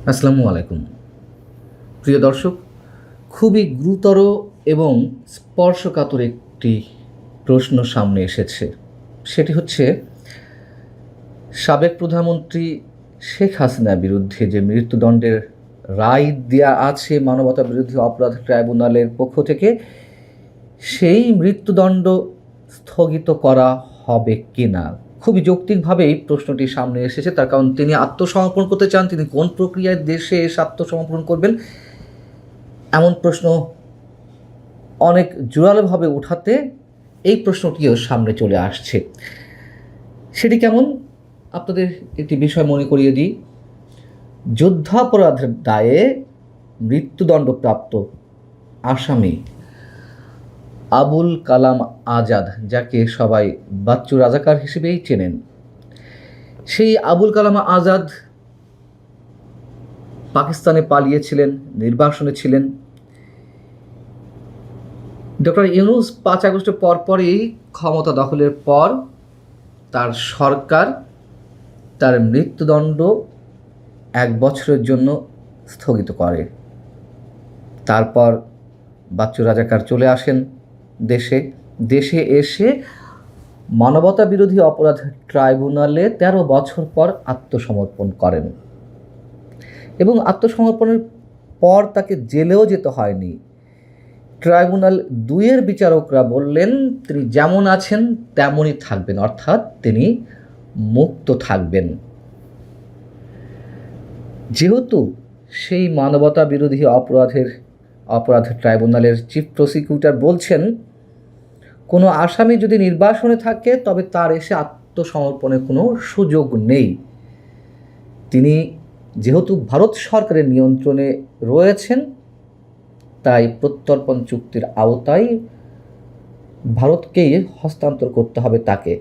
আসসালামু আলাইকুম। প্রিয় দর্শক, খুবই গুরুতর এবং স্পর্শকাতর একটি প্রশ্ন সামনে এসেছে। সেটি হচ্ছে সাবেক প্রধানমন্ত্রী শেখ হাসিনার বিরুদ্ধে যে মৃত্যুদণ্ডের রায় দেয়া আছে মানবতা বিরোধী অপরাধ ট্রাইব্যুনালের পক্ষ থেকে, সেই মৃত্যুদণ্ড স্থগিত করা হবে কিনা। খুবই যৌক্তিকভাবেই প্রশ্নটি সামনে এসেছে, তার কারণ তিনি আত্মসমর্পণ করতে চান। তিনি কোন প্রক্রিয়ায় দেশে এসে আত্মসমর্পণ করবেন, এমন প্রশ্ন অনেক জোরালোভাবে উঠাতে এই প্রশ্নটিও সামনে চলে আসছে। সেটি কেমন, আপনাদের একটি বিষয় মনে করিয়ে দিই। যুদ্ধাপরাধের দায়ে মৃত্যুদণ্ডপ্রাপ্ত আসামি আবুল কালাম আজাদ, যাকে সবাই বাচ্চু রাজাকার হিসেবেই চেনেন, সেই আবুল কালাম আজাদ পাকিস্তানে পালিয়েছিলেন, নির্বাসনে ছিলেন। ডক্টর ইউনূস 5 আগস্টের পরপরই ক্ষমতা দখলের পর তার সরকার তার মৃত্যুদণ্ড 1 বছরের জন্য স্থগিত করে। তারপর বাচ্চু রাজাকার চলে আসেন দেশে এসে মানবতা বিরোধী অপরাধ ট্রাইব্যুনালে 13 বছর পর আত্মসমর্পণ করেন এবং আত্মসমর্পণের পর তাকে জেলেও যেতে হয়নি। ট্রাইব্যুনাল 2-এর বিচারকরা বললেন তিনি যেমন আছেন তেমনই থাকবেন, অর্থাৎ তিনি মুক্ত থাকবেন। যেহেতু সেই মানবতা বিরোধী অপরাধ ট্রাইব্যুনালের চিফ প্রসিকিউটর বলছেন কোনো আসামি যদি নির্বাসনে থাকে তবে তার এসে আত্মসমর্পণের কোনো সুযোগ নেই। তিনি যেহেতু ভারত সরকারের নিয়ন্ত্রণে রয়েছেন, তাই প্রত্যর্পণ চুক্তির আওতায় ভারতকেই হস্তান্তর করতে হবে তাকে।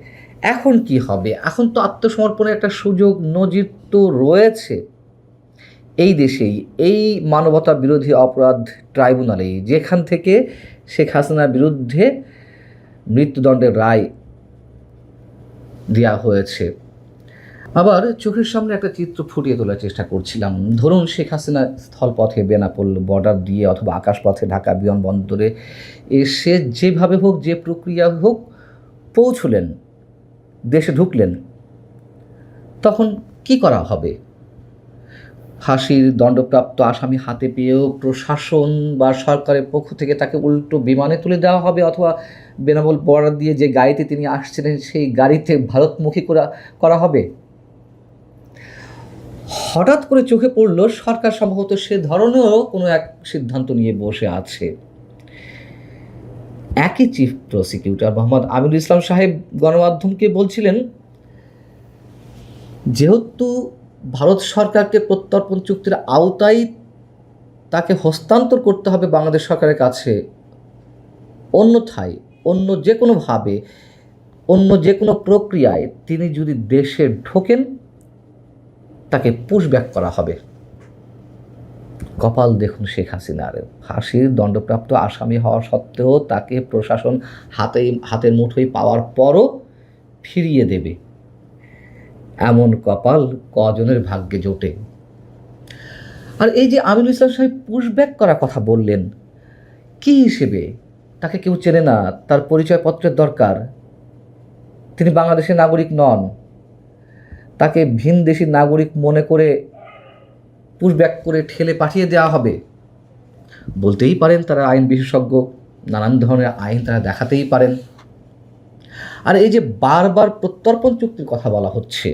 এখন কি হবে? এখন তো আত্মসমর্পণের একটা সুযোগ নজির তো রয়েছে এই দেশেই, এই মানবতা বিরোধী অপরাধ ট্রাইব্যুনালেই, যেখান থেকে শেখ হাসিনার বিরুদ্ধে মৃত্যুদণ্ডের রায় দেওয়া হয়েছে। আবার চোখের সামনে একটা চিত্র ফুটিয়ে তোলার চেষ্টা করছিলাম। ধরুন শেখ হাসিনা স্থলপথে বেনাপোল বর্ডার দিয়ে অথবা আকাশপথে ঢাকা বিমানবন্দরে এসে যেভাবে হোক, যে প্রক্রিয়া হোক পৌঁছলেন, দেশে ঢুকলেন। তখন কি করা হবে? ফাঁসির দণ্ডপ্রাপ্ত আসামি হাতে পেয়েও প্রশাসন বা সরকারের পক্ষ থেকে তাকে উল্টো বিমানে তুলে দেওয়া হবে, অথবা বেনাপোল বর্ডার দিয়ে যে গাড়িতে তিনি আসছিলেন সেই গাড়িতে ভারতমুখী করা হবে। হঠাৎ করে চোখে পড়ল সরকার সম্ভবত সে ধরনেরও কোনো এক সিদ্ধান্ত নিয়ে বসে আছে। একই চিফ প্রসিকিউটর মোহাম্মদ আমিনুল ইসলাম সাহেব গণমাধ্যমকে বলছিলেন, যেহেতু ভারত সরকারকে প্রত্যর্পণ চুক্তির আওতায় তাকে হস্তান্তর করতে হবে বাংলাদেশ সরকারের কাছে, অন্যথায় অন্য যে কোনোভাবে, অন্য যে কোনো প্রক্রিয়ায় তিনি যদি দেশে ঢোকেন তাকে পুশব্যাক করা হবে। কপাল দেখুন শেখ হাসিনার, ফাঁসির দণ্ডপ্রাপ্ত আসামি হওয়া সত্ত্বেও তাকে প্রশাসন হাতের মুঠোয় পাওয়ার পরও ফিরিয়ে দেবে। এমন কপাল কজনের ভাগ্যে জোটে? আর এই যে আমিনুল ইসলাম সাহেব পুশব্যাক করার কথা বললেন, কি হিসেবে? তাকে কেউ চেনে না, তার পরিচয়পত্রের দরকার। তিনি বাংলাদেশের নাগরিক নন, তাকে ভিনদেশী নাগরিক মনে করে পুশব্যাক করে ঠেলে পাঠিয়ে দেওয়া হবে? বলতেই পারেন তারা আইন বিশেষজ্ঞ, নানান ধরনের আইন তারা দেখাতেই পারেন। আর এই যে বারবার প্রত্যর্পণ চুক্তির কথা বলা হচ্ছে,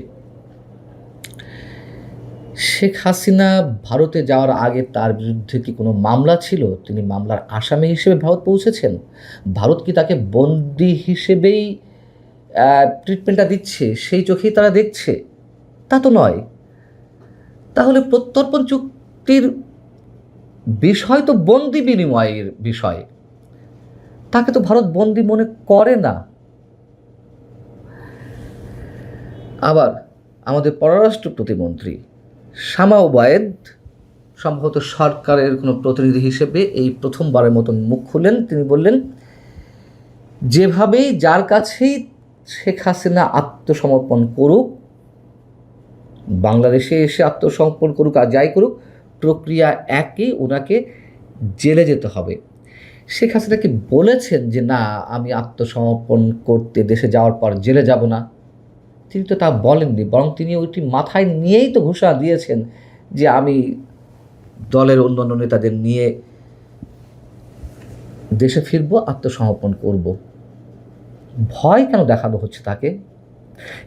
শেখ হাসিনা ভারতে যাওয়ার আগে তার বিরুদ্ধে কি কোনো মামলা ছিল? তিনি মামলার আসামি হিসেবে ভারত পৌঁছেছেন। ভারত কি তাকে বন্দী হিসেবেই ট্রিটমেন্টটা দিচ্ছে, সেই চোখেই তারা দেখছে? তা তো নয়। তাহলে প্রত্যর্পণ চুক্তির বিষয় তো বন্দি বিনিময়ের বিষয়, তাকে তো ভারত বন্দি মনে করে না। আবার আমাদের পররাষ্ট্র প্রতিমন্ত্রী শামা ওবায়েদ সম্ভবত সরকারের কোনো প্রতিনিধি হিসেবে এই প্রথমবারের মতন মুখ খুললেন। তিনি বললেন, যেভাবেই যার কাছেই শেখ হাসিনা আত্মসমর্পণ করুক, বাংলাদেশে এসে আত্মসমর্পণ করুক আর যাই করুক, প্রক্রিয়া একই, ওনাকে জেলে যেতে হবে। শেখ হাসিনা কি বলেছেন যে না আমি আত্মসমর্পণ করতে দেশে যাওয়ার পর জেলে যাব না? তিনি তো তা বলেননি, বরং তিনি ওইটি মাথায় নিয়েই তো ঘোষণা দিয়েছেন যে আমি দলের অন্যান্য নেতাদের নিয়ে দেশে ফিরব, আত্মসমর্পণ করব। ভয় কেন দেখানো হচ্ছে তাকে,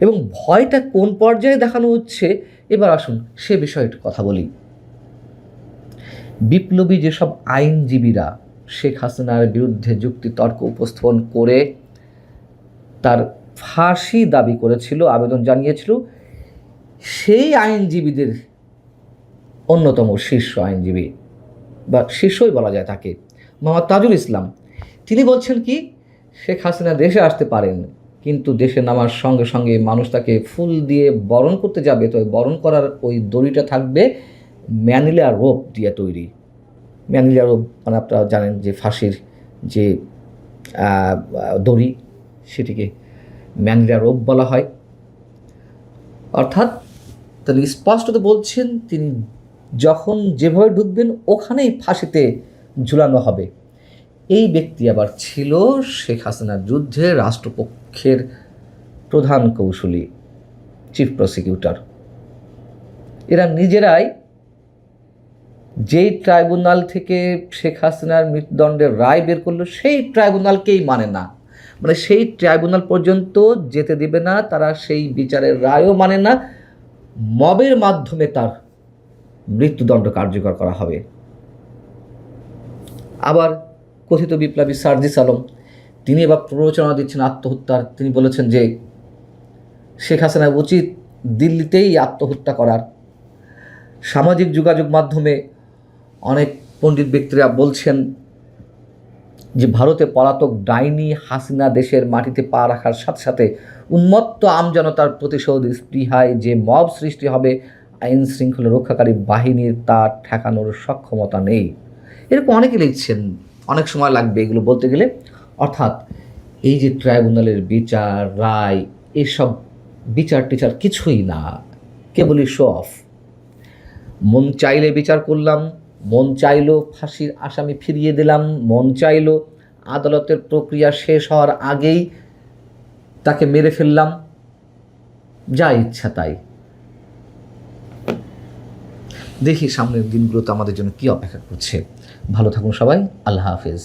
এবং ভয়টা কোন পর্যায়ে দেখানো হচ্ছে এবার আসুন সে বিষয়ে একটু কথা বলি। বিপ্লবী যেসব আইনজীবীরা শেখ হাসিনার বিরুদ্ধে যুক্তিতর্ক উপস্থাপন করে তার ফাঁসি দাবি করেছিল, আবেদন জানিয়েছিল, সেই আইনজীবীদের অন্যতম শীর্ষ আইনজীবী বা শীর্ষই বলা যায় তাকে, মোহাম্মদ তাজুল ইসলাম, তিনি বলছেন কি শেখ হাসিনা দেশে আসতে পারেন, কিন্তু দেশে নামার সঙ্গে সঙ্গে মানুষ তাকে ফুল দিয়ে বরণ করতে যাবে, তো বরণ করার ওই দড়িটা থাকবে ম্যানিলা রোপ দিয়ে তৈরি। ম্যানিলা রোপ মানে আপনারা জানেন যে ফাঁসির যে দড়ি, সেটিকে ম্যানিলা রোপ বলা হয়। অর্থাৎ তাহলে স্পষ্টত বলছেন তিনি যখন যেভাবে ঢুকবেন ওখানেই ফাঁসিতে ঝুলানো হবে। এই ব্যক্তি আবার ছিল শেখ হাসিনার যুদ্ধে রাষ্ট্রপক্ষের প্রধান কৌশলী, চিফ প্রসিকিউটর। এরা নিজেরাই যেই ট্রাইব্যুনাল থেকে শেখ হাসিনার মৃত্যুদণ্ডের রায় বের করলো সেই ট্রাইব্যুনালকেই মানে না, মানে সেই ট্রাইব্যুনাল পর্যন্ত যেতে দেবে না তারা, সেই বিচারের রায়ও মানে না, মবের মাধ্যমে তার মৃত্যুদণ্ড কার্যকর করা হবে। আবার কথিত বিপ্লবী সার্জিস আলম, তিনি এবার প্ররোচনা দিচ্ছেন আত্মহত্যার। তিনি বলেছেন যে শেখ হাসিনার উচিত দিল্লিতেই আত্মহত্যা করার। সামাজিক যোগাযোগ মাধ্যমে অনেক পণ্ডিত ব্যক্তিরা বলছেন যে ভারতে পলাতক ডাইনি হাসিনা দেশের মাটিতে পা রাখার সাথে সাথে উন্মত্ত আমজনতার প্রতিশোধ স্পৃহায় যে মব সৃষ্টি হবে, আইন শৃঙ্খলা রক্ষাকারী বাহিনীর তা ঠেকানোর সক্ষমতা নেই। এরকম অনেকে লিখছেন, অনেক সময় লাগবে এগুলো বলতে গেলে। অর্থাৎ এই যে ট্রাইব্যুনালের বিচার রায়, এসব বিচার টিচার কিছুই না, কেবলই শো অফ। মন চাইলে বিচার করলাম, মন চাইলো ফাঁসির আসামি ফিরিয়ে দিলাম, মন চাইলো আদালতের প্রক্রিয়া শেষ হওয়ার আগেই তাকে মেরে ফেললাম, যা ইচ্ছা তাই। দেখি সামনের দিনগুলোতে আমাদের জন্য কি অপেক্ষা করছে। ভালো থাকুন সবাই, আল্লাহ হাফেজ।